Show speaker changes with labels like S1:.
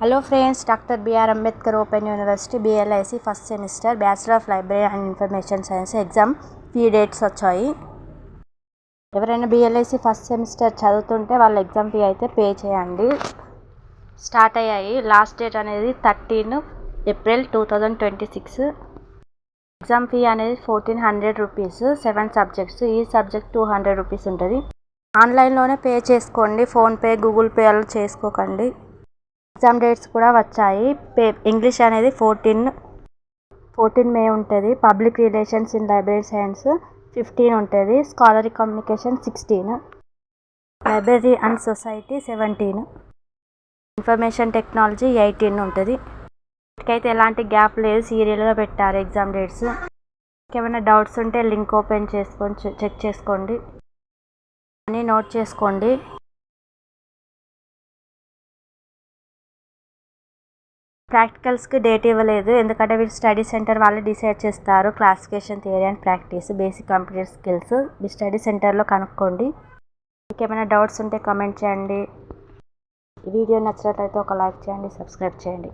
S1: Hello friends, doctor B R Ambedkar open university BLIC first semester bachelor of library and information science exam fee dates వచ్చాయి. ఎవరైనా BLIC first semester చదువుతుంటే వాళ్ళ exam fee అయితే pay చేయండి. Start అయ్యాయి. Last date అనేది 13 April 2026. Exam fee అనేది 1400 rupees, 7 subjects. ఈ సబ్జెక్ట్ 200 రూపీస్ ఉంటుంది. ఆన్లైన్లోనే పే చేసుకోండి. ఫోన్పే, గూగుల్ పే అలా చేసుకోకండి. ఎగ్జామ్ డేట్స్ కూడా వచ్చాయి. ఇంగ్లీష్ అనేది 14 మే ఉంటుంది. Public relations in library science 15 ఉంటుంది. Scholarly communication 16, library and society 17, information technology 18 ఉంటుంది. వీటికైతే ఎలాంటి గ్యాప్ లేదు, సీరియల్గా పెట్టారు ఎగ్జామ్ డేట్స్. ఏమైనా డౌట్స్ ఉంటే లింక్ ఓపెన్ చేసుకొని చెక్ చేసుకోండి అని నోట్ చేసుకోండి. ప్రాక్టికల్స్కి డేట్ ఇవ్వలేదు, ఎందుకంటే వీళ్ళు స్టడీ సెంటర్ వాళ్ళు డిసైడ్ చేస్తారు. Classification theory and practice, basic computer skills మీ స్టడీ సెంటర్లో కనుక్కోండి. మీకు ఏమైనా డౌట్స్ ఉంటే కామెంట్ చేయండి. ఈ వీడియో నచ్చినట్లయితే ఒక లైక్ చేయండి, సబ్స్క్రైబ్ చేయండి.